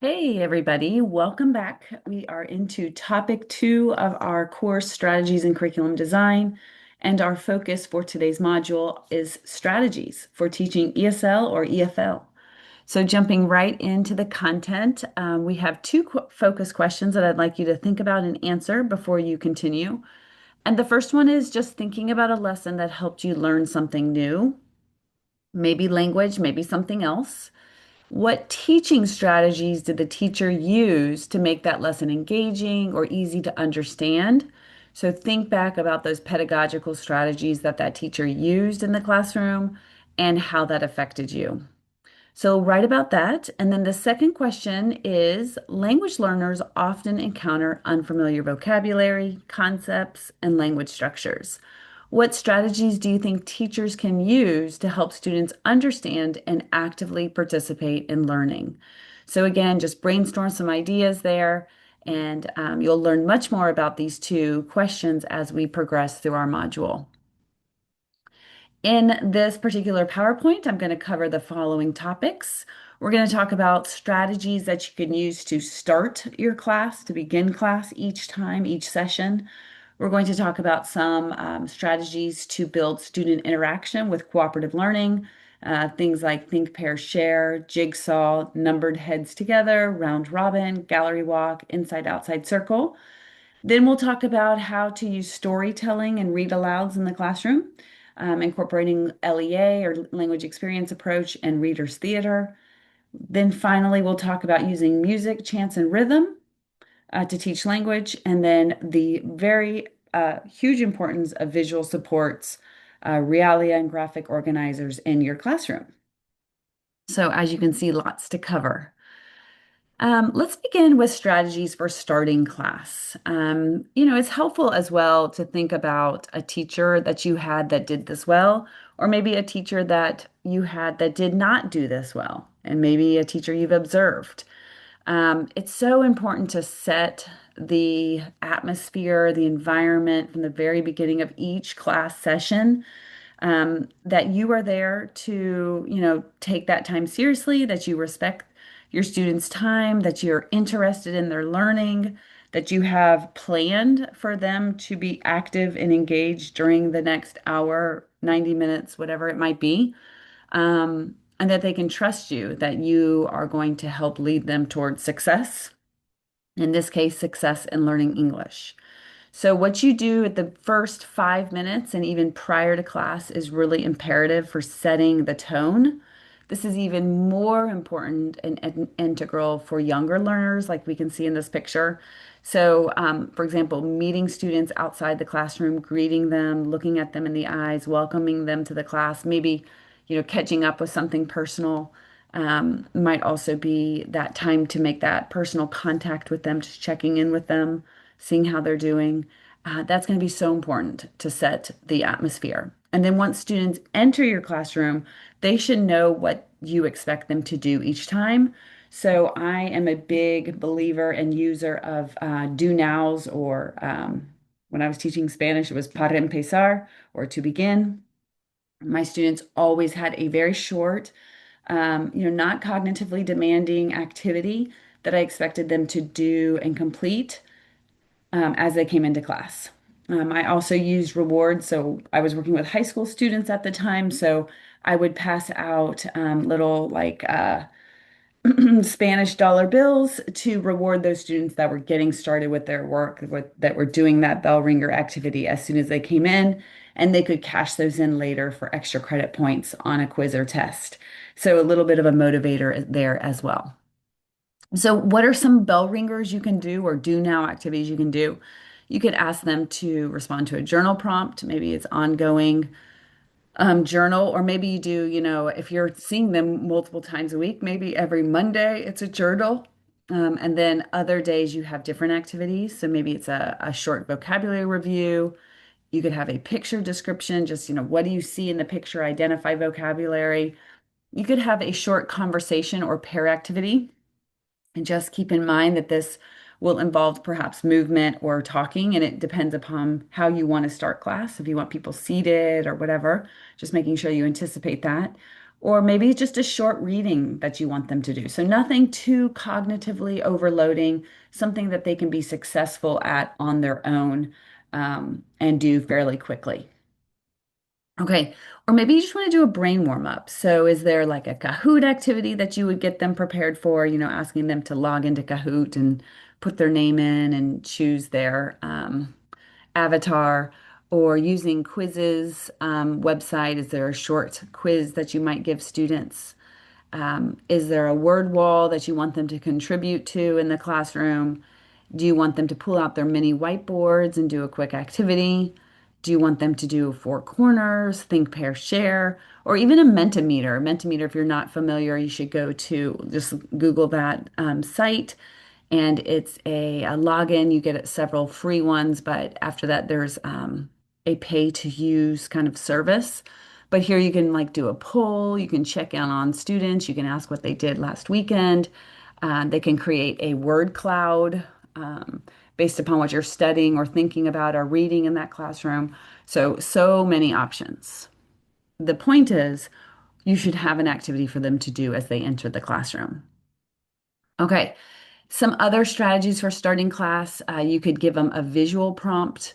Hey, everybody, welcome back. We are into topic two of our course, Strategies in Curriculum Design. And our focus for today's module is strategies for teaching ESL or EFL. So, jumping right into the content, we have two focus questions that I'd like you to think about and answer before you continue. And the first one is just thinking about a lesson that helped you learn something new, maybe language, maybe something else. What teaching strategies did the teacher use to make that lesson engaging or easy to understand? So think back about those pedagogical strategies that teacher used in the classroom and how that affected you. So write about that. And then the second question is language learners often encounter unfamiliar vocabulary, concepts, and language structures. What strategies do you think teachers can use to help students understand and actively participate in learning? So, again, just brainstorm some ideas there, and you'll learn much more about these two questions as we progress through our module. In this particular PowerPoint, I'm going to cover the following topics. We're going to talk about strategies that you can use to start your class, to begin class each time, each session. We're going to talk about some strategies to build student interaction with cooperative learning, things like think, pair, share, jigsaw, numbered heads together, round robin, gallery walk, inside, outside circle. Then we'll talk about how to use storytelling and read alouds in the classroom, incorporating LEA or language experience approach and readers theater. Then finally, we'll talk about using music, chants, and rhythm to teach language, and then the very huge importance of visual supports, realia and graphic organizers in your classroom. So as you can see, lots to cover. Let's begin with strategies for starting class. It's helpful as well to think about a teacher that you had that did this well, or maybe a teacher that you had that did not do this well, and maybe a teacher you've observed. It's so important to set the atmosphere, the environment from the very beginning of each class session, that you are there to, take that time seriously, that you respect your students' time, that you're interested in their learning, that you have planned for them to be active and engaged during the next hour, 90 minutes, whatever it might be. And that they can trust you, that you are going to help lead them towards success. In this case, success in learning English. So, what you do at the first 5 minutes and even prior to class is really imperative for setting the tone. This is even more important and integral for younger learners, like we can see in this picture. So, for example, meeting students outside the classroom, greeting them, looking at them in the eyes, welcoming them to the class, maybe, catching up with something personal. Might also be that time to make that personal contact with them, just checking in with them, seeing how they're doing. That's going to be so important to set the atmosphere. And then once students enter your classroom, they should know what you expect them to do each time. So I am a big believer and user of do nows, or when I was teaching Spanish, it was para empezar, or to begin. My students always had a very short, not cognitively demanding activity that I expected them to do and complete as they came into class. I also used rewards. So I was working with high school students at the time. So I would pass out little Spanish dollar bills to reward those students that were getting started with their work, that were doing that bell ringer activity as soon as they came in, and they could cash those in later for extra credit points on a quiz or test. So a little bit of a motivator there as well. So, what are some bell ringers you can do or do now activities you can do? You could ask them to respond to a journal prompt. Maybe it's ongoing journal, or maybe you do, if you're seeing them multiple times a week, maybe every Monday it's a journal. And then other days you have different activities. So maybe it's a short vocabulary review. You could have a picture description, just, what do you see in the picture? Identify vocabulary. You could have a short conversation or pair activity. And just keep in mind that this will involve perhaps movement or talking, and it depends upon how you want to start class. If you want people seated or whatever, just making sure you anticipate that. Or maybe just a short reading that you want them to do. So nothing too cognitively overloading, something that they can be successful at on their own and do fairly quickly. Okay, or maybe you just want to do a brain warm up. So is there like a Kahoot activity that you would get them prepared for, asking them to log into Kahoot and put their name in and choose their avatar, or using quizzes website? Is there a short quiz that you might give students? Is there a word wall that you want them to contribute to in the classroom? Do you want them to pull out their mini whiteboards and do a quick activity? Do you want them to do four corners, think, pair, share, or even a Mentimeter? Mentimeter, if you're not familiar, you should go to just Google that site. And it's a login. You get several free ones, but after that, there's a pay to use kind of service. But here you can like do a poll, you can check in on students, you can ask what they did last weekend. They can create a word cloud um, based upon what you're studying or thinking about or reading in that classroom. So many options. The point is, you should have an activity for them to do as they enter the classroom. Okay, some other strategies for starting class, you could give them a visual prompt.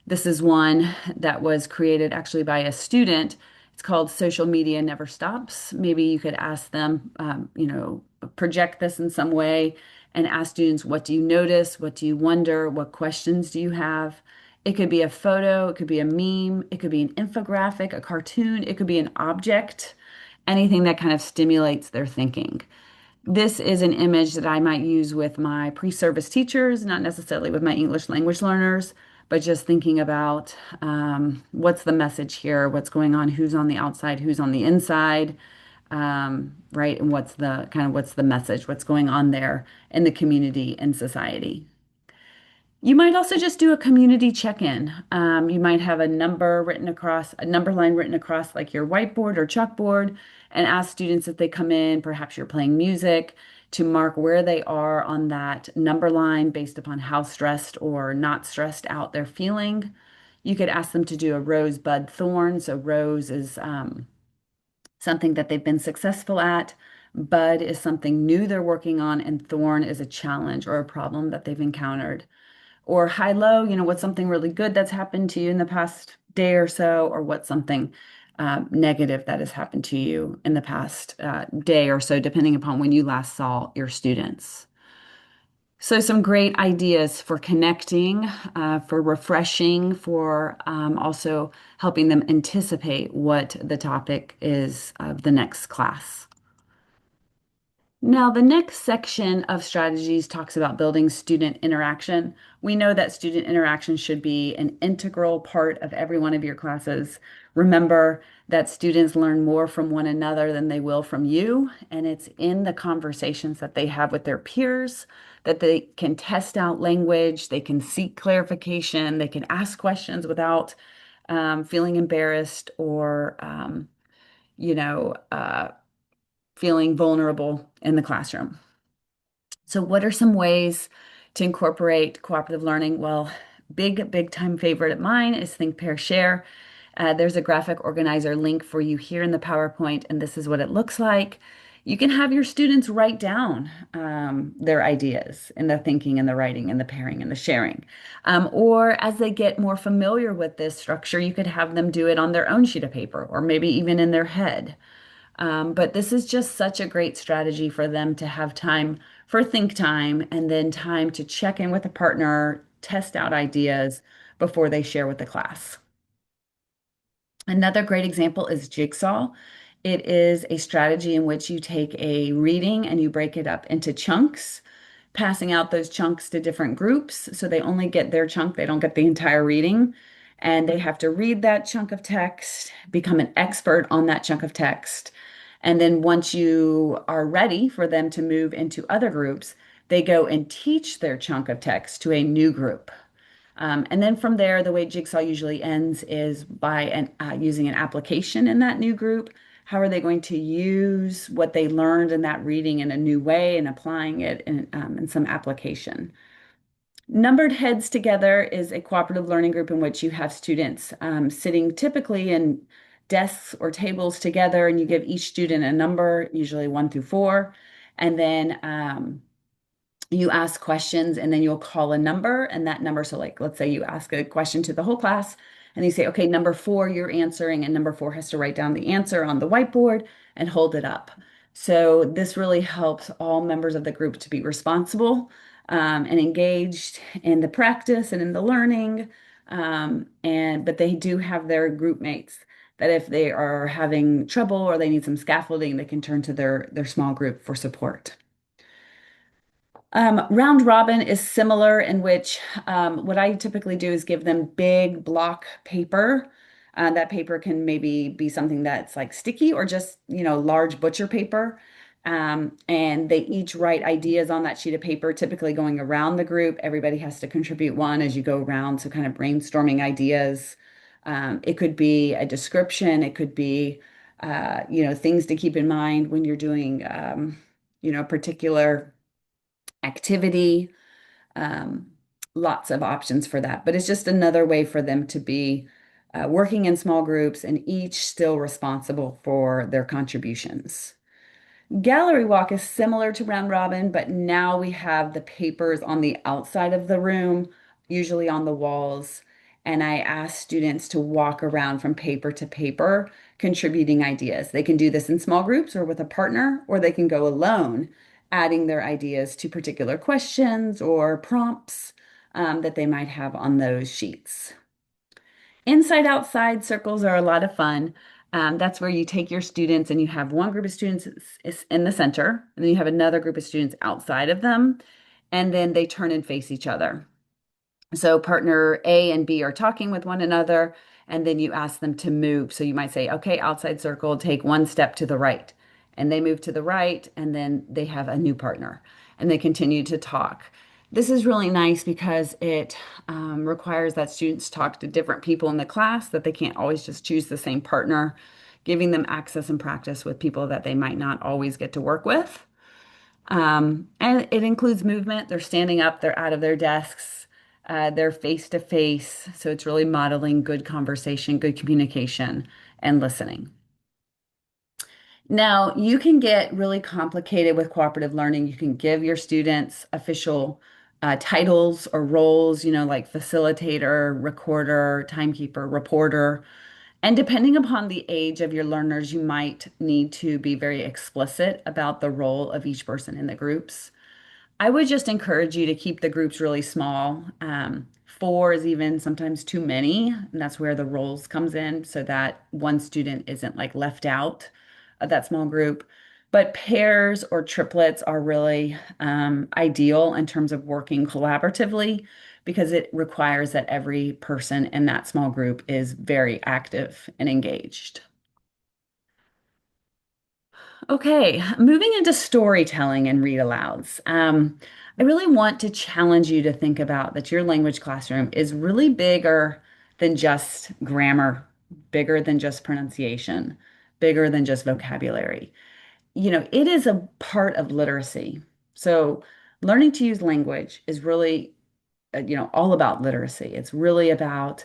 This is one that was created actually by a student. It's called Social Media Never Stops. Maybe you could ask them, project this in some way and ask students, what do you notice? What do you wonder? What questions do you have? It could be a photo, it could be a meme, it could be an infographic, a cartoon, it could be an object, anything that kind of stimulates their thinking. This is an image that I might use with my pre-service teachers, not necessarily with my English language learners, but just thinking about what's the message here, what's going on, who's on the outside, who's on the inside, right? And what's the message, what's going on there in the community and society. You might also just do a community check-in. You might have a number line written across like your whiteboard or chalkboard, and ask students if they come in, perhaps you're playing music, to mark where they are on that number line based upon how stressed or not stressed out they're feeling. You could ask them to do a rosebud thorn. So rose is something that they've been successful at. Bud is something new they're working on, and thorn is a challenge or a problem that they've encountered. Or high low, what's something really good that's happened to you in the past day or so, or what's something negative that has happened to you in the past day or so, depending upon when you last saw your students. So, some great ideas for connecting, for refreshing, for also helping them anticipate what the topic is of the next class. Now, the next section of strategies talks about building student interaction. We know that student interaction should be an integral part of every one of your classes. Remember that students learn more from one another than they will from you, and it's in the conversations that they have with their peers that they can test out language, they can seek clarification, they can ask questions without feeling embarrassed or, you know, uh, feeling vulnerable in the classroom. So, what are some ways to incorporate cooperative learning? Well, big time favorite of mine is Think, Pair, Share. There's a graphic organizer link for you here in the PowerPoint, and this is what it looks like. You can have your students write down their ideas in the thinking and the writing and the pairing and the sharing. Or as they get more familiar with this structure, you could have them do it on their own sheet of paper or maybe even in their head. But this is just such a great strategy for them to have time for think time and then time to check in with a partner, test out ideas before they share with the class. Another great example is jigsaw. It is a strategy in which you take a reading and you break it up into chunks, passing out those chunks to different groups. So they only get their chunk, they don't get the entire reading. And they have to read that chunk of text, become an expert on that chunk of text. And then once you are ready for them to move into other groups, they go and teach their chunk of text to a new group. And then from there, the way Jigsaw usually ends is by using an application in that new group. How are they going to use what they learned in that reading in a new way and applying it in some application? Numbered Heads Together is a cooperative learning group in which you have students sitting typically in desks or tables together, and you give each student a number, usually 1 through 4, and then you ask questions and then you'll call a number and that number. So like, let's say you ask a question to the whole class and you say, okay, number 4, you're answering, and number 4 has to write down the answer on the whiteboard and hold it up. So this really helps all members of the group to be responsible and engaged in the practice and in the learning. But they do have their group mates that if they are having trouble or they need some scaffolding, they can turn to their small group for support. Round robin is similar in which what I typically do is give them big block paper. That paper can maybe be something that's like sticky or just, large butcher paper. And they each write ideas on that sheet of paper, typically going around the group. Everybody has to contribute one as you go around, so kind of brainstorming ideas. It could be a description, it could be, things to keep in mind when you're doing, a particular activity, um, lots of options for that. But it's just another way for them to be working in small groups and each still responsible for their contributions. Gallery walk is similar to round robin, but now we have the papers on the outside of the room, usually on the walls. And I ask students to walk around from paper to paper, contributing ideas. They can do this in small groups or with a partner, or they can go alone, adding their ideas to particular questions or prompts that they might have on those sheets. Inside outside circles are a lot of fun. That's where you take your students and you have one group of students is in the center, and then you have another group of students outside of them, and then they turn and face each other. So partner A and B are talking with one another, and then you ask them to move. So you might say, okay, outside circle, take one step to the right. And they move to the right, and then they have a new partner, and they continue to talk. This is really nice because it requires that students talk to different people in the class, that they can't always just choose the same partner, giving them access and practice with people that they might not always get to work with. And it includes movement. They're standing up, they're out of their desks, they're face to face. So it's really modeling good conversation, good communication, and listening. Now, you can get really complicated with cooperative learning. You can give your students official titles or roles, like facilitator, recorder, timekeeper, reporter. And depending upon the age of your learners, you might need to be very explicit about the role of each person in the groups. I would just encourage you to keep the groups really small. 4 is even sometimes too many, and that's where the roles comes in, so that one student isn't like left out of that small group. But pairs or triplets are really ideal in terms of working collaboratively because it requires that every person in that small group is very active and engaged. Okay, moving into storytelling and read-alouds. I really want to challenge you to think about that your language classroom is really bigger than just grammar, bigger than just pronunciation, bigger than just vocabulary. It is a part of literacy. So learning to use language is really all about literacy. It's really about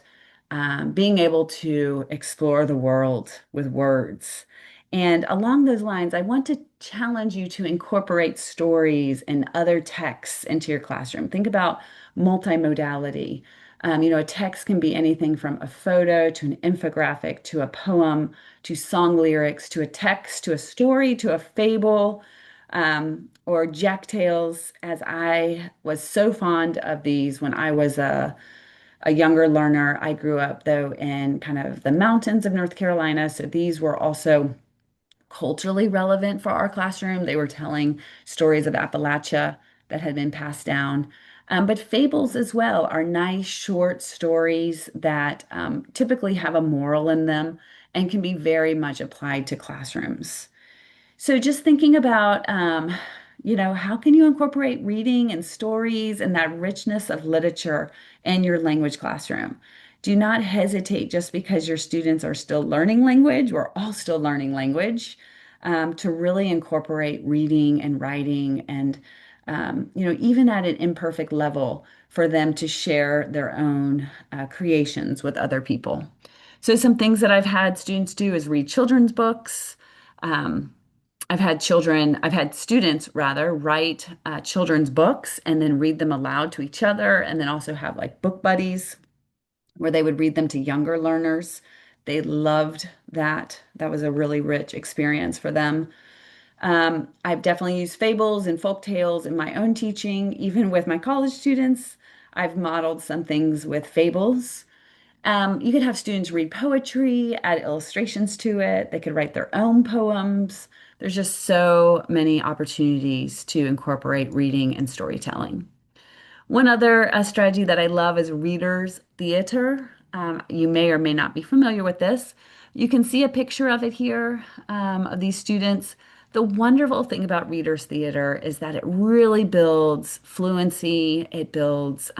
being able to explore the world with words. And along those lines, I want to challenge you to incorporate stories and other texts into your classroom. Think about multimodality. A text can be anything from a photo to an infographic to a poem to song lyrics to a text to a story to a fable or Jack Tales, as I was so fond of these when I was a younger learner. I grew up, though, in kind of the mountains of North Carolina. So these were also culturally relevant for our classroom. They were telling stories of Appalachia that had been passed down. But fables as well are nice short stories that typically have a moral in them and can be very much applied to classrooms. So just thinking about, how can you incorporate reading and stories and that richness of literature in your language classroom? Do not hesitate just because your students are still learning language. We're all still learning language, to really incorporate reading and writing and, even at an imperfect level for them to share their own creations with other people. So some things that I've had students do is read children's books. Um, I've had students rather write children's books and then read them aloud to each other, and then also have like book buddies where they would read them to younger learners. They loved that. That was a really rich experience for them. I've definitely used fables and folk tales in my own teaching, even with my college students. I've modeled some things with fables. You could have students read poetry, add illustrations to it. They could write their own poems. There's just so many opportunities to incorporate reading and storytelling. One other strategy that I love is readers theater. You may or may not be familiar with this. You can see a picture of it here of these students. The wonderful thing about readers theater is that it really builds fluency, it builds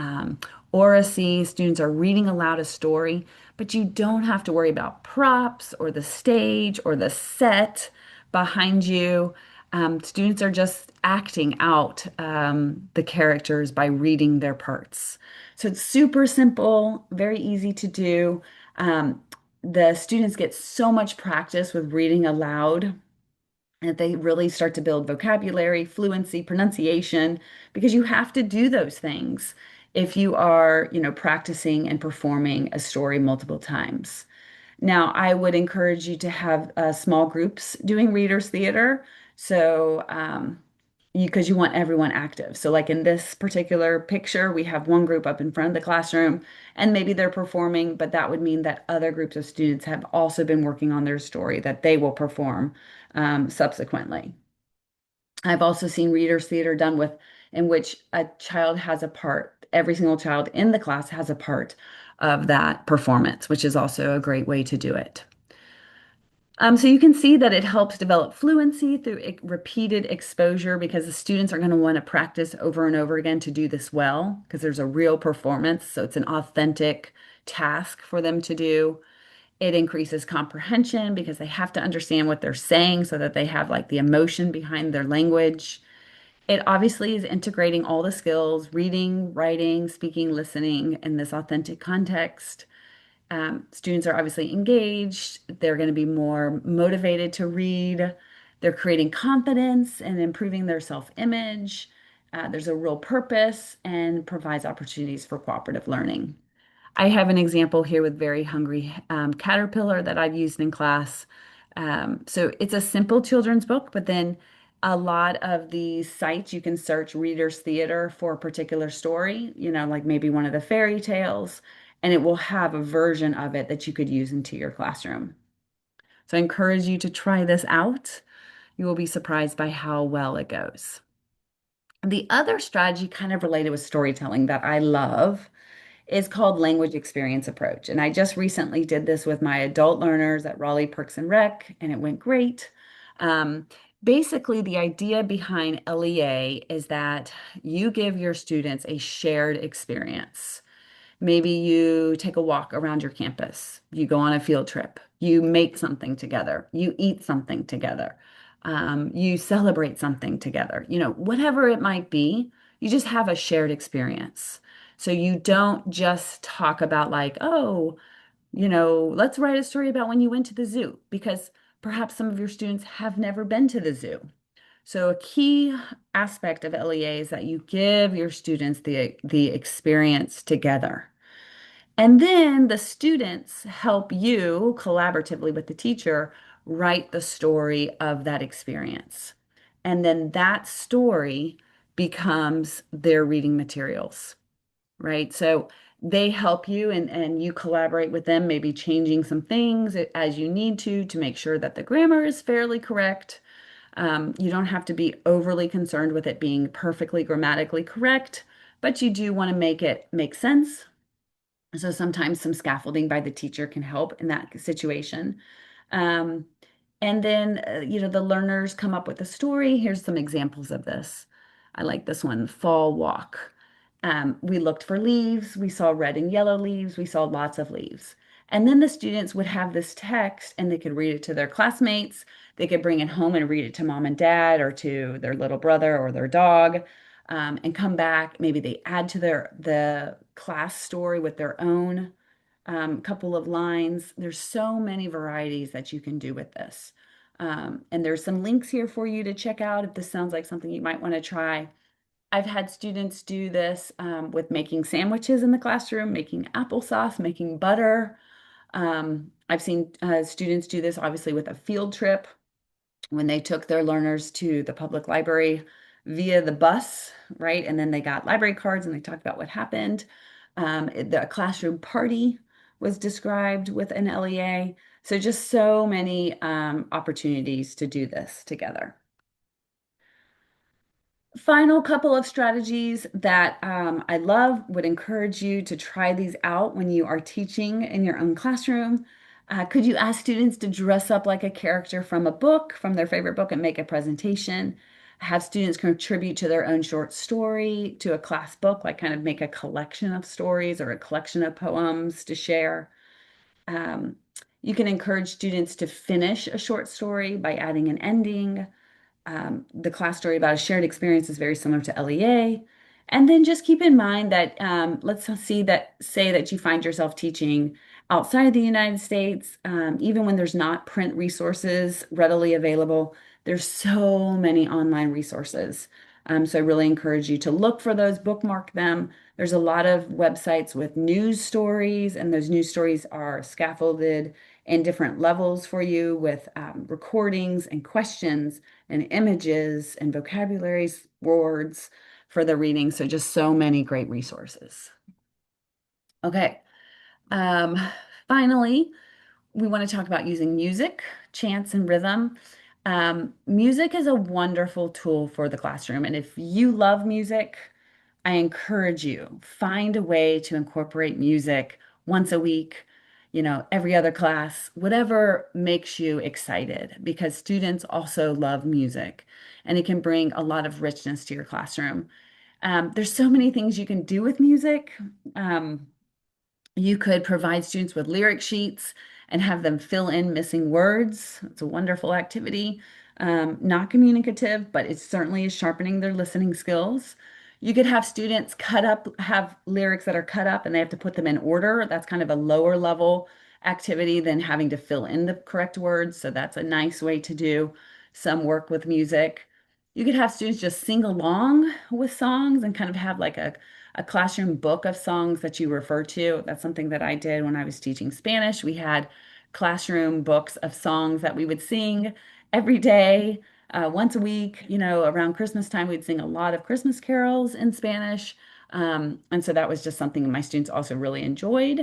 oracy. Students are reading aloud a story, but you don't have to worry about props or the stage or the set behind you. Students are just acting out the characters by reading their parts. So it's super simple, very easy to do. Um, the students get so much practice with reading aloud that they really start to build vocabulary, fluency, pronunciation, because you have to do those things if you are, practicing and performing a story multiple times. Now, I would encourage you to have small groups doing readers theater. So, because you want everyone active. So, like in this particular picture, we have one group up in front of the classroom and maybe they're performing, but that would mean that other groups of students have also been working on their story that they will perform subsequently. I've also seen readers theater done with in which a child has a part. Every single child in the class has a part of that performance, which is also a great way to do it. So you can see that it helps develop fluency through repeated exposure because the students are going to want to practice over and over again to do this well because there's a real performance. So it's an authentic task for them to do. It increases comprehension because they have to understand what they're saying so that they have like the emotion behind their language. It obviously is integrating all the skills, reading, writing, speaking, listening in this authentic context. Students are obviously engaged. They're going to be more motivated to read. They're creating confidence and improving their self-image. There's a real purpose and provides opportunities for cooperative learning. I have an example here with Very Hungry Caterpillar that I've used in class. So it's a simple children's book, but then a lot of these sites you can search Reader's Theater for a particular story, like maybe one of the fairy tales, and it will have a version of it that you could use into your classroom. So I encourage you to try this out. You will be surprised by how well it goes. The other strategy, kind of related with storytelling, that I love is called language experience approach. And I just recently did this with my adult learners at Raleigh Perks and Rec, and it went great. Um, Basically, the idea behind LEA is that you give your students a shared experience. Maybe you take a walk around your campus, you go on a field trip, you make something together, you eat something together, you celebrate something together, whatever it might be, you just have a shared experience. So you don't just talk about, like, oh, let's write a story about when you went to the zoo, because perhaps some of your students have never been to the zoo. So a key aspect of LEA is that you give your students the experience together. And then the students help you collaboratively with the teacher write the story of that experience. And then that story becomes their reading materials, right? So they help you and you collaborate with them, maybe changing some things as you need to make sure that the grammar is fairly correct. You don't have to be overly concerned with it being perfectly grammatically correct, but you do want to make it make sense. So sometimes some scaffolding by the teacher can help in that situation. Um, and then, the learners come up with a story. Here's some examples of this. I like this one, Fall Walk. We looked for leaves. We saw red and yellow leaves. We saw lots of leaves. And then the students would have this text and they could read it to their classmates. They could bring it home and read it to mom and dad or to their little brother or their dog, and come back. Maybe they add to the class story with their own couple of lines. There's so many varieties that you can do with this. And there's some links here for you to check out if this sounds like something you might want to try. I've had students do this with making sandwiches in the classroom, making applesauce, making butter. I've seen students do this obviously with a field trip when they took their learners to the public library via the bus, right? And then they got library cards and they talked about what happened. The classroom party was described with an LEA. So just so many opportunities to do this together. Final couple of strategies that I love, would encourage you to try these out when you are teaching in your own classroom. Could you ask students to dress up like a character from a book, from their favorite book, and make a presentation? Have students contribute to their own short story to a class book, like kind of make a collection of stories or a collection of poems to share. Um, you can encourage students to finish a short story by adding an ending. The class story about a shared experience is very similar to LEA. And then just keep in mind that let's say that you find yourself teaching outside of the United States, even when there's not print resources readily available, there's so many online resources. So I really encourage you to look for those, bookmark them. There's a lot of websites with news stories, and those news stories are scaffolded in different levels for you with recordings and questions and images and vocabularies, words for the reading. So just so many great resources. Okay. Um, Finally, we want to talk about using music, chants, and rhythm. Music is a wonderful tool for the classroom. And if you love music, I encourage you, find a way to incorporate music once a week, every other class, whatever makes you excited, because students also love music and it can bring a lot of richness to your classroom. There's so many things you can do with music. Um, you could provide students with lyric sheets and have them fill in missing words. It's a wonderful activity. Not communicative, but it certainly is sharpening their listening skills. You could have students have lyrics that are cut up and they have to put them in order. That's kind of a lower level activity than having to fill in the correct words. So that's a nice way to do some work with music. You could have students just sing along with songs and kind of have like a classroom book of songs that you refer to. That's something that I did when I was teaching Spanish. We had classroom books of songs that we would sing every day, once a week. Around Christmas time, we'd sing a lot of Christmas carols in Spanish. And so that was just something my students also really enjoyed.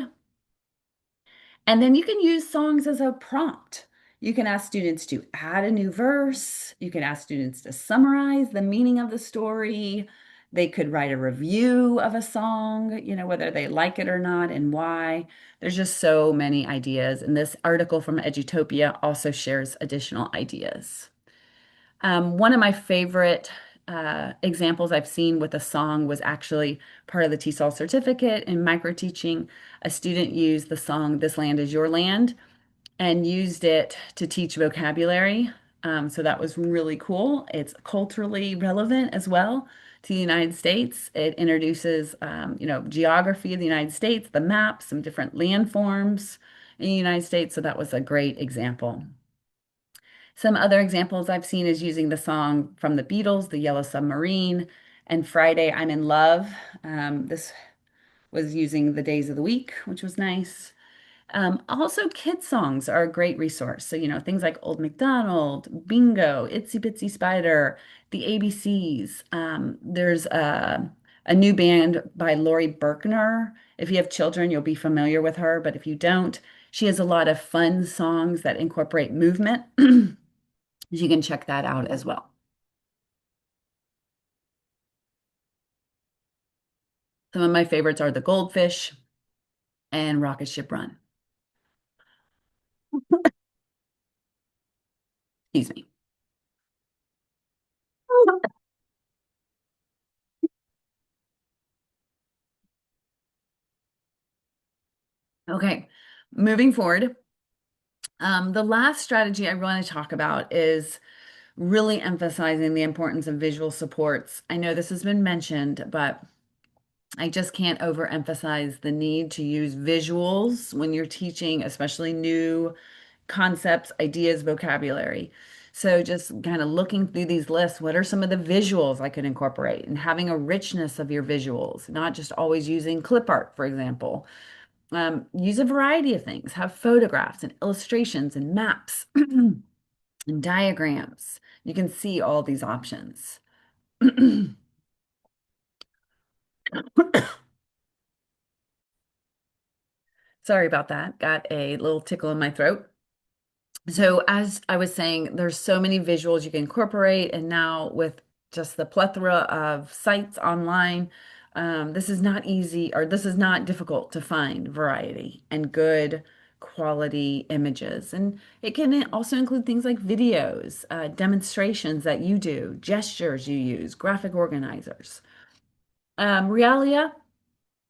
And then you can use songs as a prompt. You can ask students to add a new verse. You can ask students to summarize the meaning of the story. They could write a review of a song, whether they like it or not and why. There's just so many ideas. And this article from Edutopia also shares additional ideas. One of my favorite examples I've seen with a song was actually part of the TESOL certificate in micro teaching. A student used the song "This Land Is Your Land" and used it to teach vocabulary. So that was really cool. It's culturally relevant as well to the United States. It introduces, geography of the United States, the maps, some different landforms in the United States. So that was a great example. Some other examples I've seen is using the song from the Beatles, The Yellow Submarine, and Friday, I'm in Love. This was using the days of the week, which was nice. Also, kid songs are a great resource. So, things like Old MacDonald, Bingo, Itsy Bitsy Spider, the ABCs. There's a new band by Lori Berkner. If you have children, you'll be familiar with her, but if you don't, she has a lot of fun songs that incorporate movement. You can check that out as well. Some of my favorites are The Goldfish and Rocket Ship Run. Excuse me. Okay, moving forward. The last strategy I want to talk about is really emphasizing the importance of visual supports. I know this has been mentioned, but I just can't overemphasize the need to use visuals when you're teaching, especially new concepts, ideas, vocabulary. So just kind of looking through these lists, what are some of the visuals I could incorporate and having a richness of your visuals, not just always using clip art, for example. Use a variety of things, have photographs and illustrations and maps and diagrams. You can see all these options. Sorry about that. Got a little tickle in my throat. So, as I was saying, there's so many visuals you can incorporate, and now with just the plethora of sites online, this is not easy or this is not difficult to find variety and good quality images. And it can also include things like videos, demonstrations that you do, gestures you use, graphic organizers. Realia.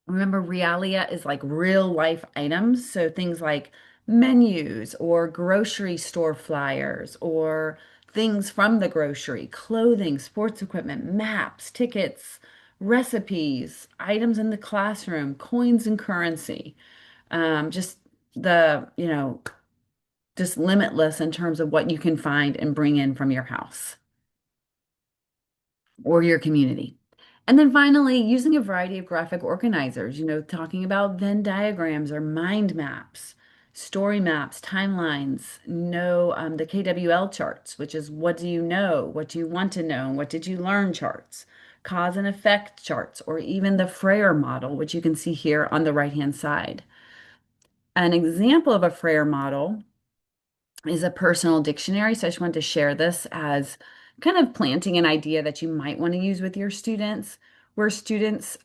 Remember, realia is like real life items. So things like menus or grocery store flyers or things from the grocery, clothing, sports equipment, maps, tickets, recipes, items in the classroom, coins and currency. Just just limitless in terms of what you can find and bring in from your house or your community. And then finally, using a variety of graphic organizers, talking about Venn diagrams or mind maps, story maps, timelines, the KWL charts, which is what do you know, what do you want to know, and what did you learn charts, cause and effect charts, or even the Frayer model, which you can see here on the right-hand side. An example of a Frayer model is a personal dictionary. So I just wanted to share this as kind of planting an idea that you might want to use with your students, where students,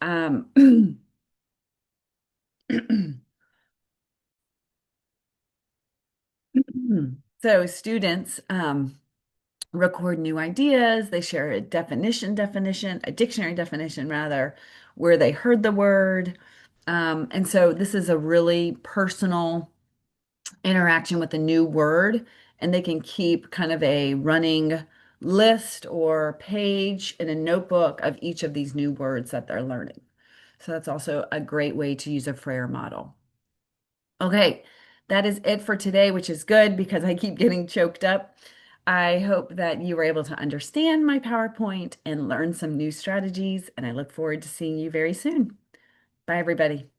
so students record new ideas, they share a a dictionary definition rather, where they heard the word. And so this is a really personal interaction with a new word, and they can keep kind of a running list or page in a notebook of each of these new words that they're learning. So that's also a great way to use a Frayer model. Okay, that is it for today, which is good because I keep getting choked up. I hope that you were able to understand my PowerPoint and learn some new strategies, and I look forward to seeing you very soon. Bye, everybody.